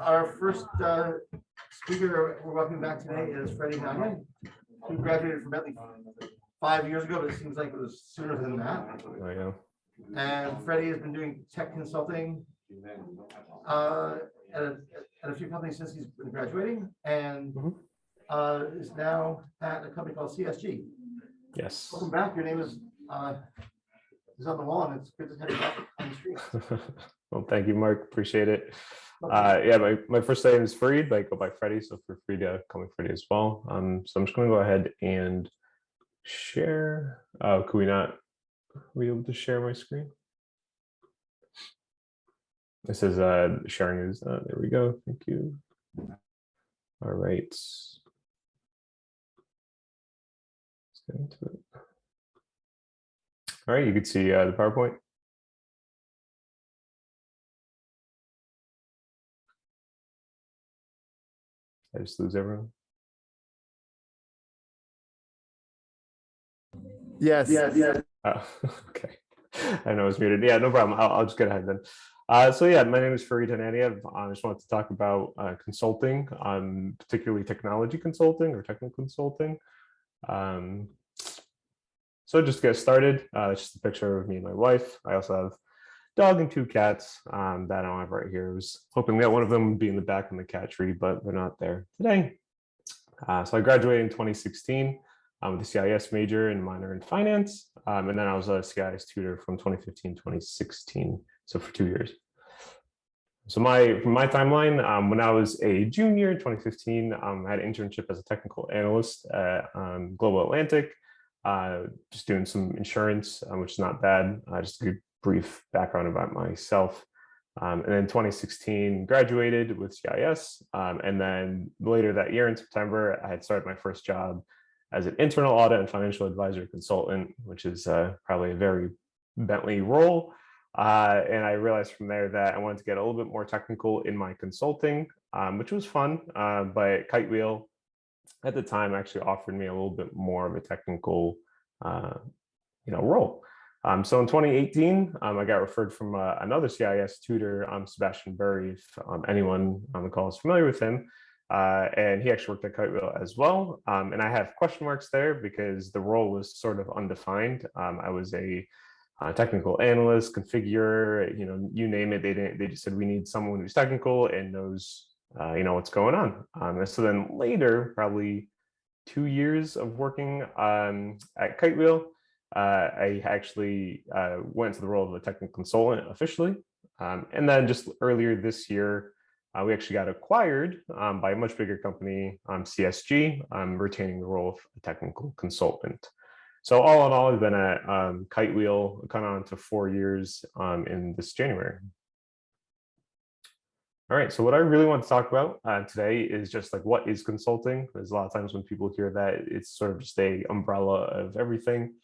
Our first speaker we're welcoming back today is Freddie Daniel, who graduated from Bentley 5 years ago, but it seems like it was sooner than that. Oh, yeah. And Freddie has been doing tech consulting at a few companies since he's been graduating, and is now at a company called CSG. Yes. Welcome back. Your name is on the wall, and it's good to have you back on the screen. Well, thank you, Mark. Appreciate it. Yeah, my first name is Freddie, but I go by Freddie, so feel free to call me Freddie as well. So I'm just going to go ahead and share. Oh, could we not? Are we able to share my screen? This is sharing is there we go. Thank you. All right. Let's get into it. All right, you can see the PowerPoint. I just lose everyone. Yes. Oh, okay. I know I was muted. Yeah, no problem. I'll just get ahead then. So yeah, my name is Freddie Daniel. I just wanted to talk about consulting, particularly technology consulting or technical consulting. So just to get started, it's just a picture of me and my wife. I also have a dog and 2 cats that I don't have right here. I was hoping that one of them would be in the back in the cat tree, but they're not there today. So I graduated in 2016 with a CIS major and minor in finance. And then I was a CIS tutor from 2015 to 2016, so for 2 years. So my timeline, when I was a junior in 2015, I had an internship as a technical analyst at Global Atlantic, just doing some insurance, which is not bad. Just a brief background about myself. And then 2016, graduated with CIS. And then later that year in September, I had started my first job as an internal audit and financial advisor consultant, which is probably a very Bentley role. And I realized from there that I wanted to get a little bit more technical in my consulting, which was fun. But Kitewheel at the time actually offered me a little bit more of a technical, role. So in 2018, I got referred from another CIS tutor, Sebastian Burry, if anyone on the call is familiar with him. And he actually worked at Kitewheel as well. And I have question marks there because the role was sort of undefined. I was a technical analyst, configurer, you name it. They just said, we need someone who's technical and knows, what's going on. And so then later, probably 2 years of working at Kitewheel, I actually went to the role of a technical consultant officially. And then just earlier this year, we actually got acquired by a much bigger company, CSG, retaining the role of a technical consultant. So all in all, I've been at Kitewheel kind of on to 4 years in this January. All right, so what I really want to talk about today is just like, what is consulting? There's a lot of times when people hear that, it's sort of just a umbrella of everything.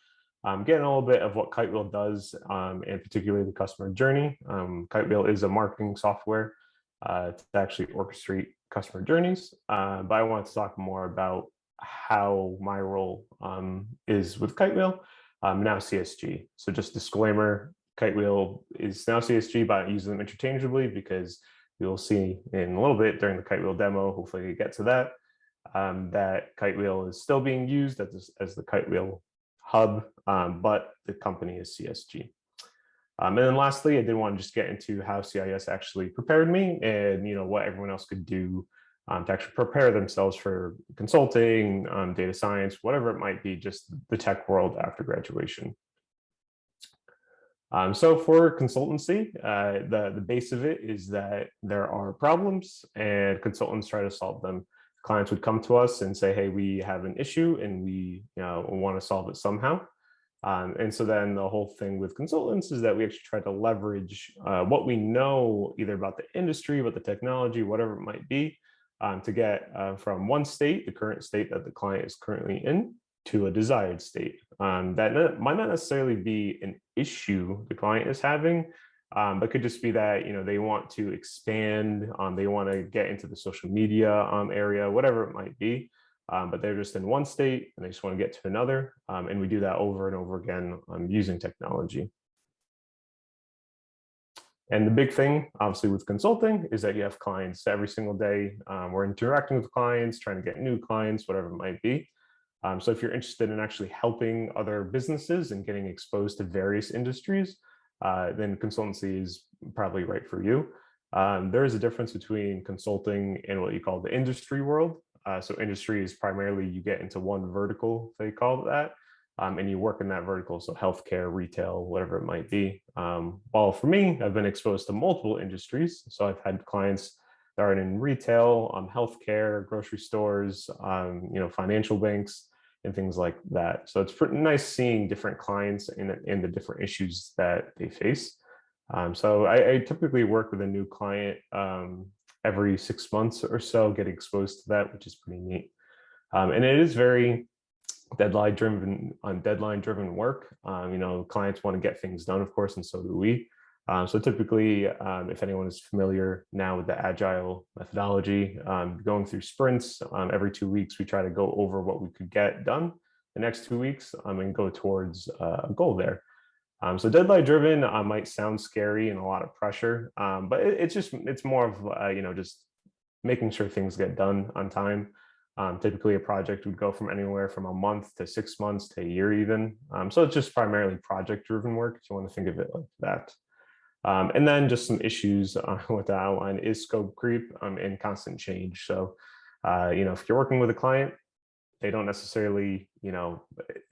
Getting a little bit of what Kitewheel does, and particularly the customer journey. Kitewheel is a marketing software to actually orchestrate customer journeys, but I want to talk more about how my role is with Kitewheel, now CSG. So just disclaimer, Kitewheel is now CSG, but I use them interchangeably because you'll see in a little bit during the Kitewheel demo, hopefully we get to that, that Kitewheel is still being used as the Kitewheel hub, but the company is CSG. And then lastly, I did want to just get into how CIS actually prepared me and what everyone else could do to actually prepare themselves for consulting, data science, whatever it might be, just the tech world after graduation. So for consultancy, the base of it is that there are problems and consultants try to solve them. Clients would come to us and say, hey, we have an issue and we want to solve it somehow. And so then the whole thing with consultants is that we actually try to leverage what we know either about the industry, about the technology, whatever it might be, to get from one state, the current state that the client is currently in, to a desired state. That might not necessarily be an issue the client is having, but could just be that they want to expand, they want to get into the social media area, whatever it might be, but they're just in one state and they just want to get to another, and we do that over and over again using technology. And the big thing, obviously, with consulting is that you have clients every single day. We're interacting with clients, trying to get new clients, whatever it might be. So if you're interested in actually helping other businesses and getting exposed to various industries, then consultancy is probably right for you. There is a difference between consulting and what you call the industry world. So industry is primarily you get into one vertical, they call it that, and you work in that vertical. So healthcare, retail, whatever it might be. While for me, I've been exposed to multiple industries. So I've had clients that are in retail, healthcare, grocery stores, financial banks, and things like that. So it's pretty nice seeing different clients and the different issues that they face. So I typically work with a new client every 6 months or so, get exposed to that, which is pretty neat. And it is very deadline driven work. Clients want to get things done, of course, and so do we. So typically, if anyone is familiar now with the agile methodology, going through sprints, every 2 weeks, we try to go over what we could get done the next 2 weeks and go towards a goal there. So deadline driven might sound scary and a lot of pressure, but it's more of, just making sure things get done on time. Typically a project would go from anywhere from a month to 6 months to a year even. So it's just primarily project driven work, if you want to think of it like that. And then just some issues with the outline is scope creep and constant change. So, if you're working with a client, they don't necessarily,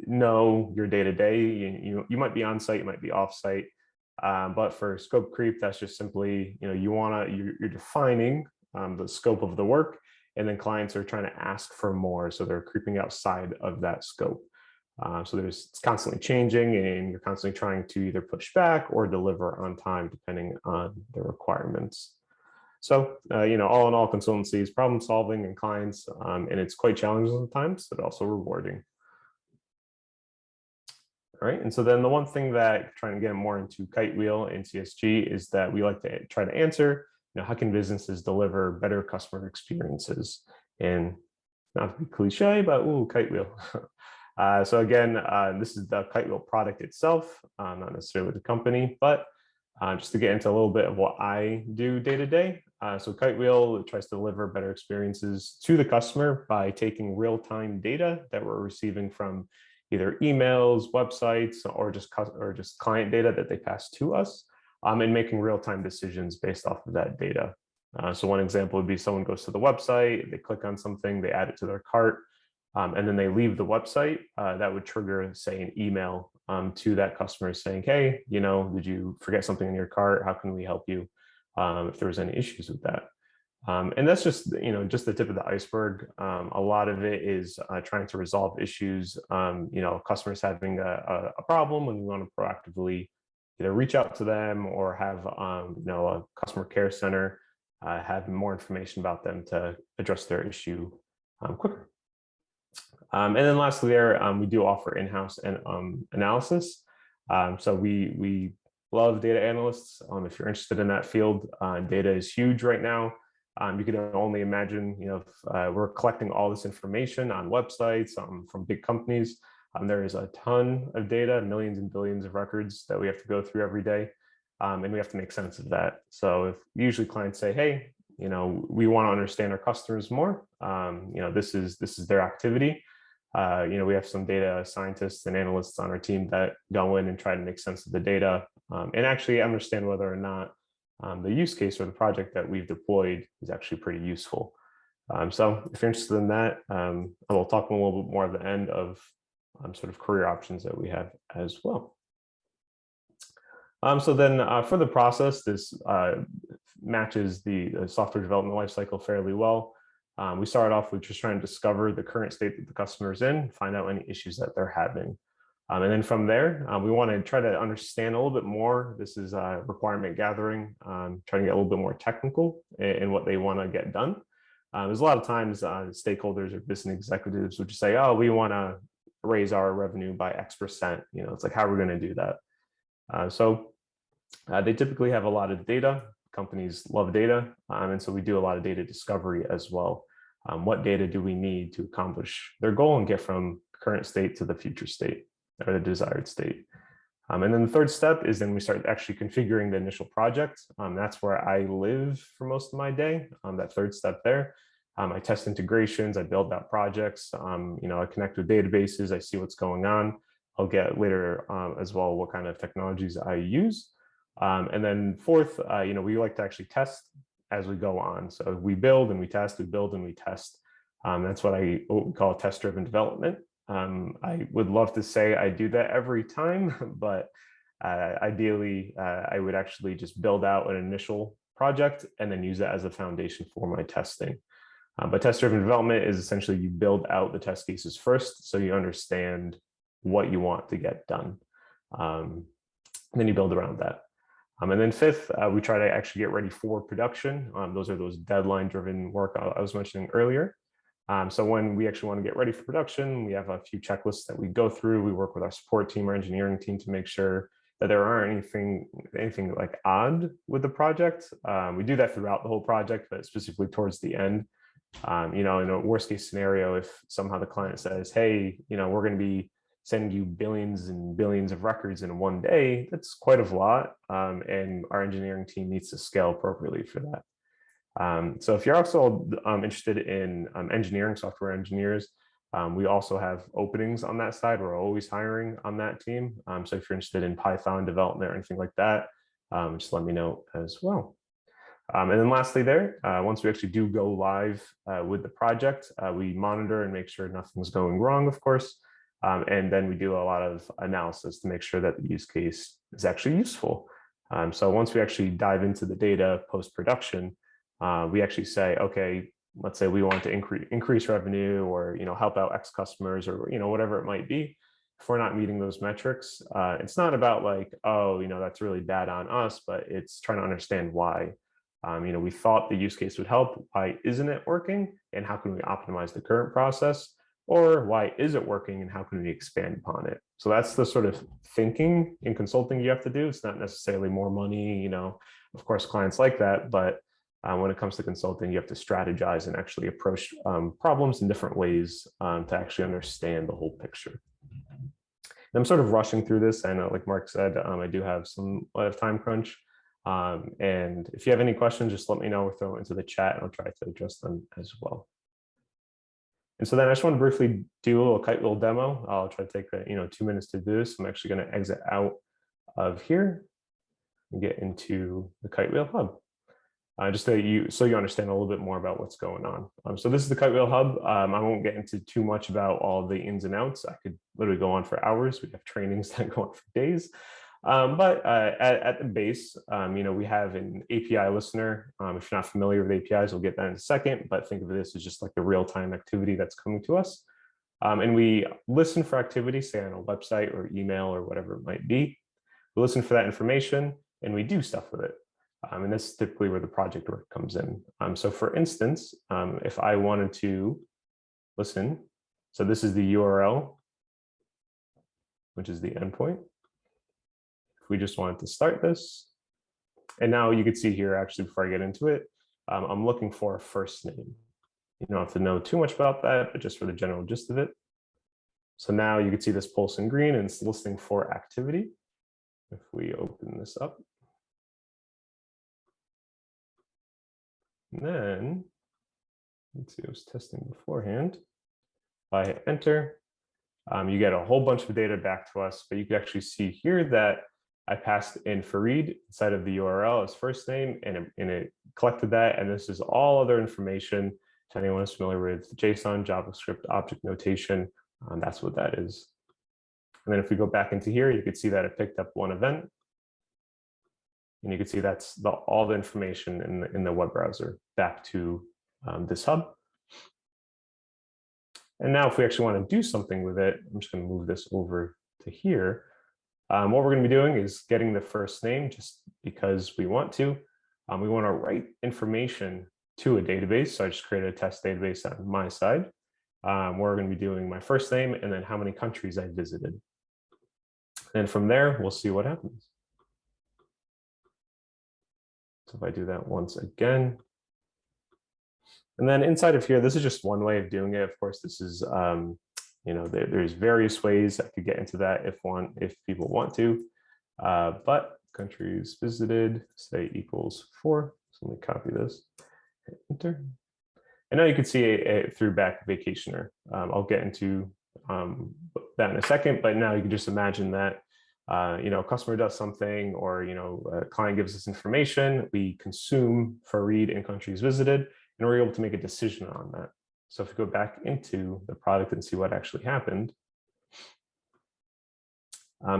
know your day to day. You might be on site, you might be off site. But for scope creep, that's just simply, you're defining the scope of the work, and then clients are trying to ask for more. So they're creeping outside of that scope. So it's constantly changing, and you're constantly trying to either push back or deliver on time, depending on the requirements. So, all in all, consultancy is problem solving and clients, and it's quite challenging sometimes, but also rewarding. All right, and so then the one thing that trying to get more into Kitewheel and CSG is that we like to try to answer, how can businesses deliver better customer experiences? And not to be cliche, but Kitewheel. So again, this is the Kitewheel product itself, not necessarily the company, but just to get into a little bit of what I do day to day. So Kitewheel tries to deliver better experiences to the customer by taking real-time data that we're receiving from either emails, websites, or just client data that they pass to us, and making real-time decisions based off of that data. So one example would be someone goes to the website, they click on something, they add it to their cart, and then they leave the website. That would trigger, say, an email to that customer saying, hey, did you forget something in your cart? How can we help you if there's any issues with that? And that's just, just the tip of the iceberg. A lot of it is trying to resolve issues, customers having a problem, and we want to proactively either reach out to them or have, a customer care center have more information about them to address their issue quicker. And then lastly there, we do offer in-house and analysis. So we love data analysts. If you're interested in that field, data is huge right now. You can only imagine, if we're collecting all this information on websites from big companies. There is a ton of data, millions and billions of records that we have to go through every day, and we have to make sense of that. So if usually clients say, hey, we want to understand our customers more, this is their activity. We have some data scientists and analysts on our team that go in and try to make sense of the data and actually understand whether or not the use case or the project that we've deployed is actually pretty useful. So if you're interested in that, I will talk a little bit more at the end of sort of career options that we have as well. So then for the process, this matches the software development lifecycle fairly well. We started off with just trying to discover the current state that the customer is in, find out any issues that they're having. And then from there, we want to try to understand a little bit more. This is requirement gathering, trying to get a little bit more technical in what they want to get done. There's a lot of times stakeholders or business executives would just say, oh, we want to raise our revenue by X%. It's like, how are we going to do that? So they typically have a lot of data. Companies love data. And so we do a lot of data discovery as well. What data do we need to accomplish their goal and get from current state to the future state or the desired state? And then the third step is then we start actually configuring the initial project. That's where I live for most of my day, that third step there. I test integrations, I build out projects, I connect with databases, I see what's going on. I'll get later as well what kind of technologies I use. And then fourth, we like to actually test as we go on. So we build and we test, we build and we test. That's what we call test-driven development. I would love to say I do that every time, but ideally, I would actually just build out an initial project and then use that as a foundation for my testing. But test-driven development is essentially you build out the test cases first, so you understand what you want to get done. Then you build around that. And then fifth, we try to actually get ready for production. Those are those deadline-driven work I was mentioning earlier. So when we actually want to get ready for production, we have a few checklists that we go through. We work with our support team, our engineering team to make sure that there aren't anything like odd with the project. We do that throughout the whole project, but specifically towards the end. In a worst case scenario, if somehow the client says, hey, we're going to be sending you billions and billions of records in one day, that's quite a lot. And our engineering team needs to scale appropriately for that. So if you're also interested in engineering, software engineers, we also have openings on that side. We're always hiring on that team. So if you're interested in Python development or anything like that, just let me know as well. And then lastly there, once we actually do go live with the project, we monitor and make sure nothing's going wrong, of course. And then we do a lot of analysis to make sure that the use case is actually useful. So once we actually dive into the data post-production, we actually say, okay, let's say we want to increase revenue or help out X customers or whatever it might be. If we're not meeting those metrics, it's not about like, oh, that's really bad on us, but it's trying to understand why. We thought the use case would help. Why isn't it working? And how can we optimize the current process? Or why is it working and how can we expand upon it? So that's the sort of thinking in consulting you have to do. It's not necessarily more money, of course, clients like that, but when it comes to consulting, you have to strategize and actually approach problems in different ways to actually understand the whole picture. And I'm sort of rushing through this. I know, like Mark said, I do have some time crunch. And if you have any questions, just let me know or throw it into the chat and I'll try to address them as well. And so then I just want to briefly do a little kite wheel demo. I'll try to take 2 minutes to do this. I'm actually going to exit out of here and get into the Kite Wheel Hub. Just so you understand a little bit more about what's going on. So this is the Kite Wheel Hub. I won't get into too much about all the ins and outs. I could literally go on for hours. We have trainings that go on for days. But at the base, we have an API listener. If you're not familiar with APIs, we'll get that in a second, but think of this as just like the real-time activity that's coming to us. And we listen for activity, say on a website or email or whatever it might be. We listen for that information and we do stuff with it. And this is typically where the project work comes in. So for instance, if I wanted to listen, so this is the URL, which is the endpoint. If we just wanted to start this, and now you can see here, actually, before I get into it, I'm looking for a first name. You don't have to know too much about that, but just for the general gist of it. So now you can see this pulse in green and it's listening for activity. If we open this up. And then, let's see, I was testing beforehand. If I hit enter, you get a whole bunch of data back to us, but you can actually see here that I passed in Farid inside of the URL as first name, and it collected that. And this is all other information. If anyone is familiar with JSON, JavaScript, object notation, that's what that is. And then if we go back into here, you can see that it picked up one event. And you can see that's all the information in the web browser back to this hub. And now if we actually want to do something with it, I'm just going to move this over to here. What we're going to be doing is getting the first name just because we want to. We want to write information to a database. So I just created a test database on my side. We're going to be doing my first name and then how many countries I visited. And from there, we'll see what happens. So if I do that once again, and then inside of here, this is just one way of doing it. Of course, this is, there's various ways I could get into that if people want to. but countries visited, say equals 4. So let me copy this, hit enter. And now you can see a through back vacationer. I'll get into that in a second, but now you can just imagine that a customer does something, or a client gives us information, we consume for read in countries visited, and we're able to make a decision on that. So if we go back into the product and see what actually happened,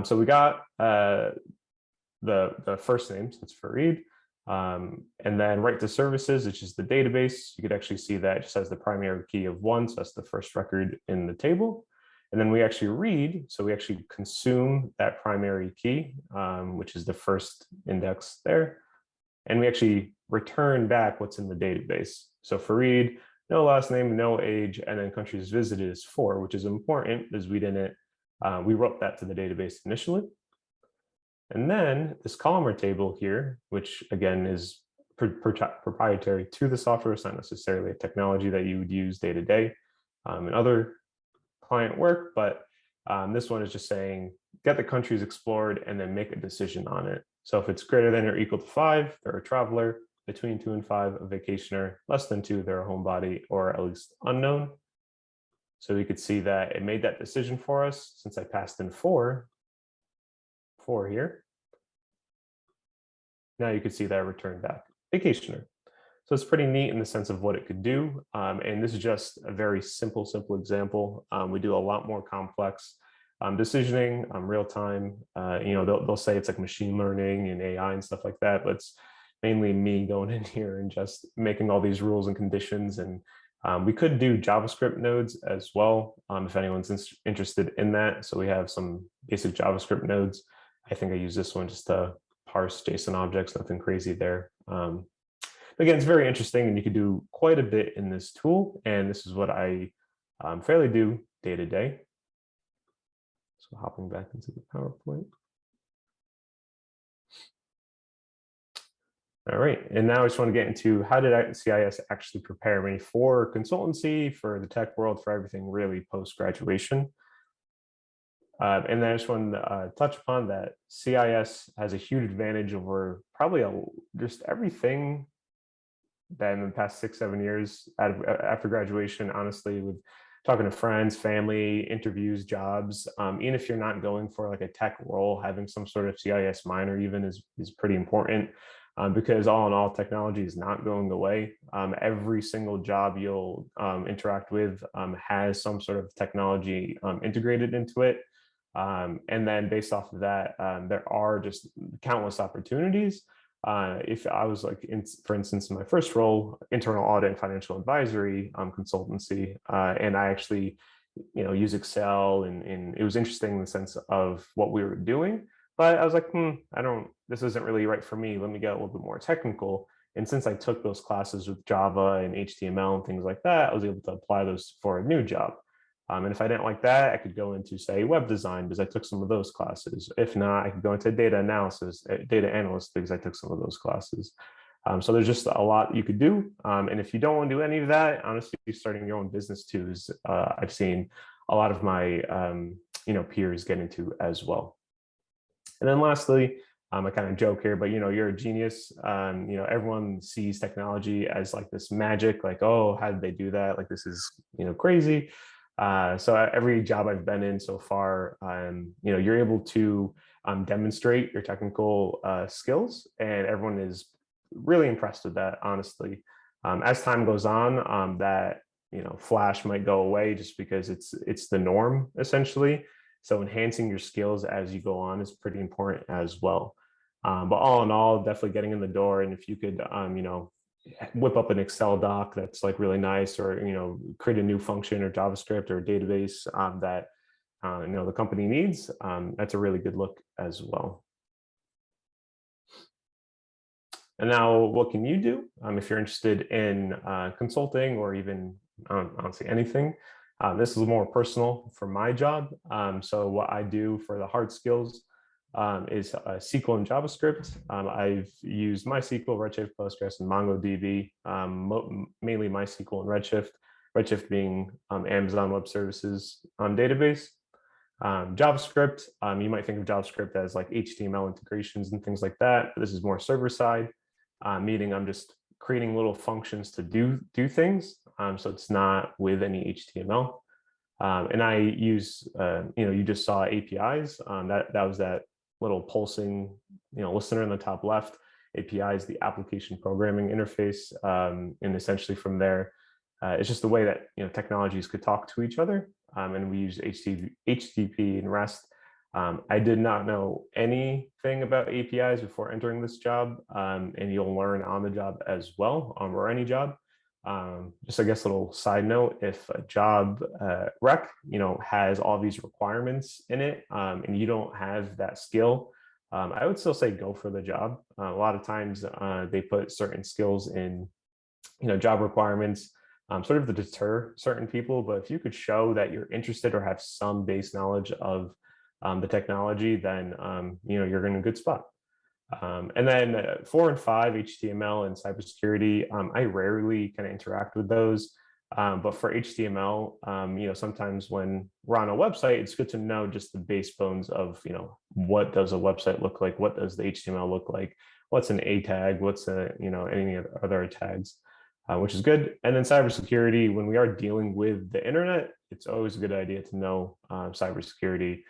so we got the first name, so it's for read. And then right to services, which is the database, you could actually see that it just has the primary key of 1, so that's the first record in the table. And then we actually read, so we actually consume that primary key, which is the first index there. And we actually return back what's in the database. So for read, no last name, no age, and then countries visited is 4, which is important because we wrote that to the database initially. And then this column or table here, which again is proprietary to the software, it's not necessarily a technology that you would use day to day in other client work, but this one is just saying, get the countries explored and then make a decision on it. So if it's greater than or equal to 5, they're a traveler, between 2 and 5, a vacationer, less than 2, they're a homebody, or at least unknown. So we could see that it made that decision for us since I passed in 4 here. Now you can see that I returned back vacationer. So it's pretty neat in the sense of what it could do. And this is just a very simple example. We do a lot more complex decisioning, real time. They'll say it's like machine learning and AI and stuff like that, but it's mainly me going in here and just making all these rules and conditions. And we could do JavaScript nodes as well, if anyone's interested in that. So we have some basic JavaScript nodes. I think I use this one just to parse JSON objects, nothing crazy there. Again, it's very interesting, and you can do quite a bit in this tool. And this is what I fairly do day to day. So hopping back into the PowerPoint. All right, and now I just want to get into how did CIS actually prepare me for consultancy, for the tech world, for everything really post-graduation. And then I just want to touch upon that CIS has a huge advantage over probably just everything that in the past 6-7 years after graduation, honestly, with talking to friends, family, interviews, jobs, even if you're not going for like a tech role, having some sort of CIS minor even is pretty important. Because all in all, technology is not going away. Every single job you'll interact with has some sort of technology integrated into it. And then based off of that, there are just countless opportunities. If I was like, for instance, in my first role, internal audit and financial advisory consultancy, and I actually, use Excel, and it was interesting in the sense of what we were doing. But I was like, this isn't really right for me. Let me get a little bit more technical. And since I took those classes with Java and HTML and things like that, I was able to apply those for a new job. And if I didn't like that, I could go into, say, web design because I took some of those classes. If not, I could go into data analysis, data analyst because I took some of those classes. So there's just a lot you could do. And if you don't want to do any of that, honestly, starting your own business too is I've seen a lot of my peers get into as well. And then lastly, I kind of joke here, but you're a genius. Everyone sees technology as like this magic, like, oh, how did they do that? Like this is crazy. So every job I've been in so far, you're able to demonstrate your technical skills, and everyone is really impressed with that, honestly. As time goes on, that flash might go away just because it's the norm essentially. So enhancing your skills as you go on is pretty important as well. But all in all, definitely getting in the door. And if you could, whip up an Excel doc that's like really nice, or create a new function or JavaScript or a database that the company needs, that's a really good look as well. And now, what can you do if you're interested in consulting or even honestly anything? This is more personal for my job. So what I do for the hard skills is SQL and JavaScript. I've used MySQL, Redshift, Postgres, and MongoDB, mainly MySQL and Redshift. Redshift being Amazon Web Services database. JavaScript, you might think of JavaScript as like HTML integrations and things like that. But this is more server side, meaning I'm just creating little functions to do things. So it's not with any HTML. And I use, you just saw APIs. That was that little pulsing, listener in the top left. API is the application programming interface, and essentially from there, it's just the way that technologies could talk to each other. And we use HTTP and REST. I did not know anything about APIs before entering this job, and you'll learn on the job as well, or any job. Just I guess a little side note, if a job rec has all these requirements in it, and you don't have that skill, I would still say go for the job. A lot of times they put certain skills in job requirements, sort of to deter certain people. But if you could show that you're interested or have some base knowledge of the technology, then you're in a good spot. And then 4 and 5, HTML and cybersecurity, I rarely kind of interact with those. But for HTML, sometimes when we're on a website, it's good to know just the base bones of, what does a website look like? What does the HTML look like? What's an A tag? What's any other tags, which is good. And then cybersecurity, when we are dealing with the internet, it's always a good idea to know cybersecurity.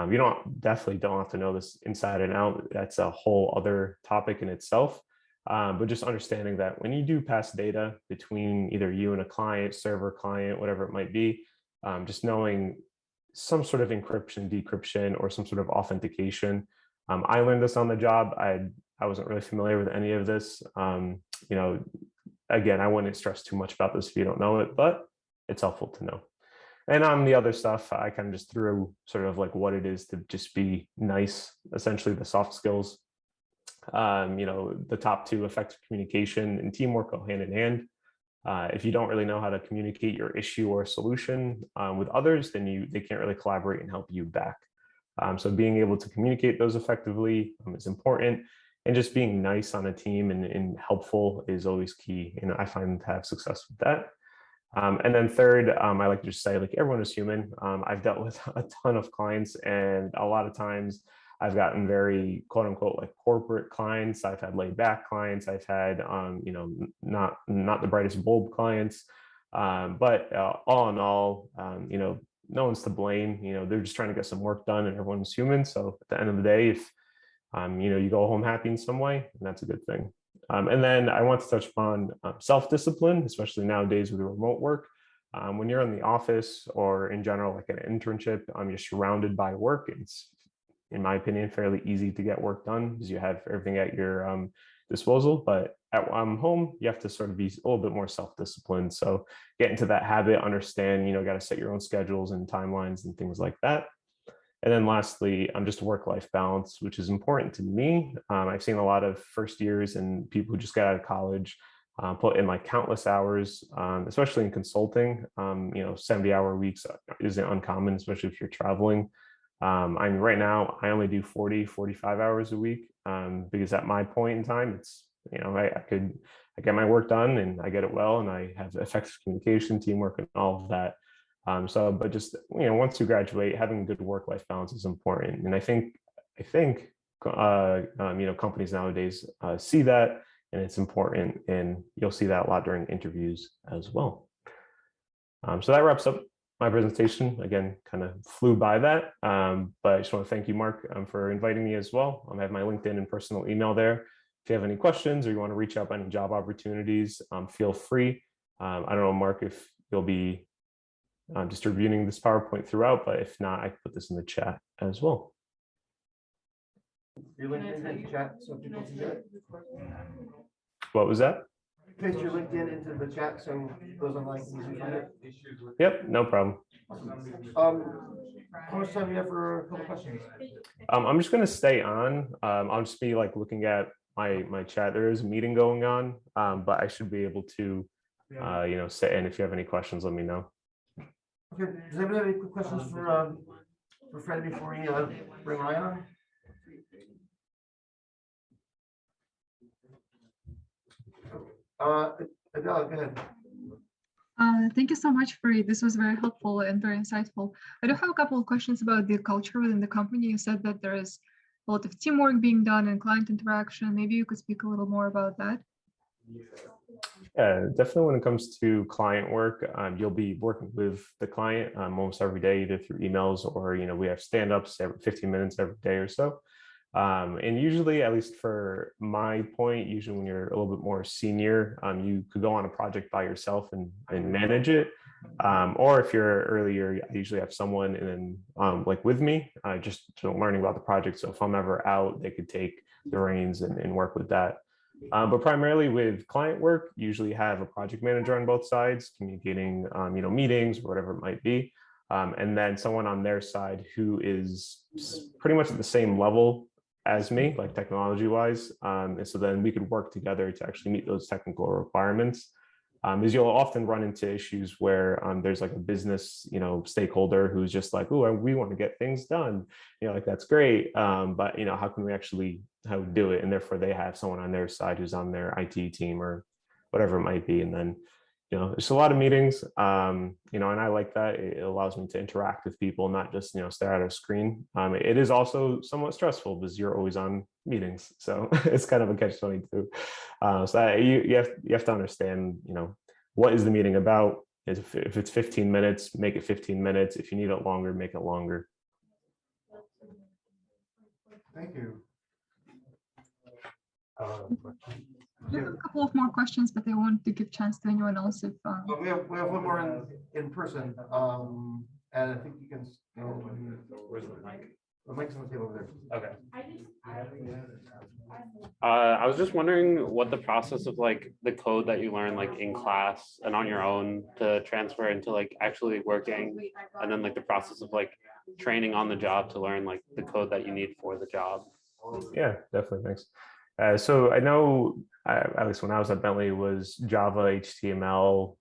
You definitely don't have to know this inside and out. That's a whole other topic in itself. But just understanding that when you do pass data between either you and a client, server, client, whatever it might be, just knowing some sort of encryption, decryption, or some sort of authentication. I learned this on the job. I wasn't really familiar with any of this. Again, I wouldn't stress too much about this if you don't know it, but it's helpful to know. And on the other stuff, I kind of just threw sort of like what it is to just be nice, essentially the soft skills. The top 2, effective communication and teamwork, go hand in hand. If you don't really know how to communicate your issue or solution with others, then they can't really collaborate and help you back. So being able to communicate those effectively is important. And just being nice on a team and helpful is always key. I find to have success with that. And then third, I like to just say, like, everyone is human. I've dealt with a ton of clients, and a lot of times I've gotten very quote unquote like corporate clients. I've had laid back clients. I've had, not the brightest bulb clients. But all in all, no one's to blame. They're just trying to get some work done, and everyone's human. So at the end of the day, if you go home happy in some way, and that's a good thing. And then I want to touch upon self-discipline, especially nowadays with remote work. When you're in the office or in general, like an internship, you're surrounded by work. It's, in my opinion, fairly easy to get work done because you have everything at your disposal. But at home, you have to sort of be a little bit more self-disciplined. So get into that habit, understand, got to set your own schedules and timelines and things like that. And then lastly, just work-life balance, which is important to me. I've seen a lot of first years and people who just got out of college put in like countless hours, especially in consulting. 70-hour weeks isn't uncommon, especially if you're traveling. Right now, I only do 40, 45 hours a week because at my point in time, it's, I get my work done and I get it well, and I have effective communication, teamwork, and all of that. But just, once you graduate, having a good work-life balance is important. And I think, companies nowadays see that, and it's important, and you'll see that a lot during interviews as well. So that wraps up my presentation. Again, kind of flew by that, but I just want to thank you, Mark, for inviting me as well. I have my LinkedIn and personal email there. If you have any questions or you want to reach out on any job opportunities, feel free. I don't know, Mark, if you'll be distributing this PowerPoint throughout, but if not, I can put this in the chat as well. Your LinkedIn in the chat so people can get it. What was that? Paste your LinkedIn into the chat so those online can easily find it. Yep, no problem. How much time do you have for a couple questions? I'm just going to stay on. I'll just be like looking at my chat. There is a meeting going on, but I should be able to, sit in. If you have any questions, let me know. Okay. Does anybody have any quick questions for Freddie before we bring Ryan on? Adele, go ahead. Thank you so much, Freddie. This was very helpful and very insightful. I do have a couple of questions about the culture within the company. You said that there is a lot of teamwork being done and client interaction. Maybe you could speak a little more about that. Yeah, definitely when it comes to client work, you'll be working with the client almost every day, either through emails or, we have stand-ups every 15 minutes every day or so. And usually, at least for my point, usually when you're a little bit more senior, you could go on a project by yourself and manage it. Or if you're earlier, I usually have someone and then like with me, just learning about the project. So if I'm ever out, they could take the reins and work with that. But primarily with client work, usually have a project manager on both sides, communicating, meetings or whatever it might be. And then someone on their side who is pretty much at the same level as me, like technology wise. And so then we could work together to actually meet those technical requirements. Is you'll often run into issues where there's like a business, stakeholder who's just like, oh, we want to get things done, like that's great. But how can we actually do it? And therefore they have someone on their side who's on their IT team or whatever it might be. And then, there's a lot of meetings, and I like that. It allows me to interact with people, not just, stare at a screen. It is also somewhat stressful because you're always on meetings. So it's kind of a catch-22. So you have to understand, what is the meeting about? If it's 15 minutes, make it 15 minutes. If you need it longer, make it longer. Thank you. I have a couple of more questions, but I want to give chance to anyone else if. But we have one more in person, and I think you can. Where's the mic? The mic's on the table over there. Okay. I was just wondering what the process of like the code that you learn like in class and on your own to transfer into like actually working, and then like the process of like training on the job to learn like the code that you need for the job. Yeah, definitely. Thanks. So I know, at least when I was at Bentley, was Java, HTML,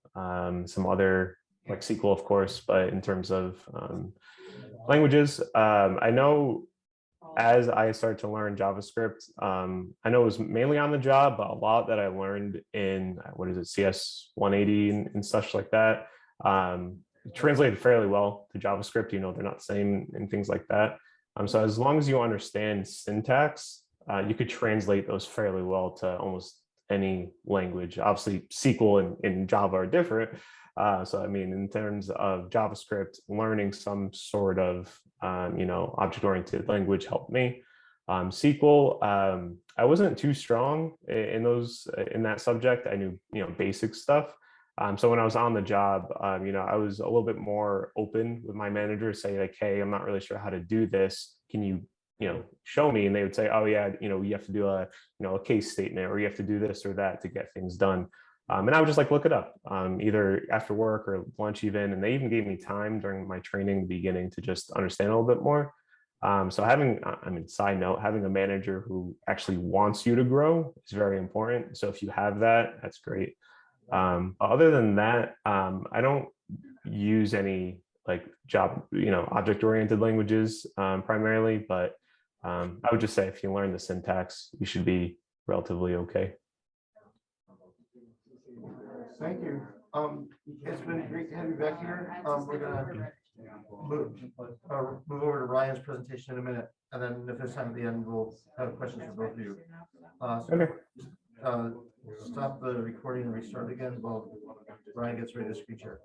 some other like SQL, of course, but in terms of languages, I know as I started to learn JavaScript, I know it was mainly on the job, but a lot that I learned in, CS 180 and such like that, translated fairly well to JavaScript. They're not the same and things like that. So as long as you understand syntax, you could translate those fairly well to almost any language. Obviously, SQL and Java are different. So, I mean, in terms of JavaScript, learning some sort of, object-oriented language helped me. SQL, I wasn't too strong in that subject. I knew, basic stuff. So when I was on the job, I was a little bit more open with my manager, say like, hey, I'm not really sure how to do this. Can you, show me? And they would say, oh yeah, you have to do a case statement, or you have to do this or that to get things done. And I would just like look it up, either after work or lunch even. And they even gave me time during my training beginning to just understand a little bit more. So side note, having a manager who actually wants you to grow is very important. So if you have that, that's great. Other than that, I don't use any like object-oriented languages primarily, but I would just say if you learn the syntax, you should be relatively okay. Thank you. It's been great to have you back here. We're gonna move over to Ryan's presentation in a minute, and then if there's time at the end, we'll have questions for both of you. Okay. Stop the recording and restart again while Ryan gets ready to screen share.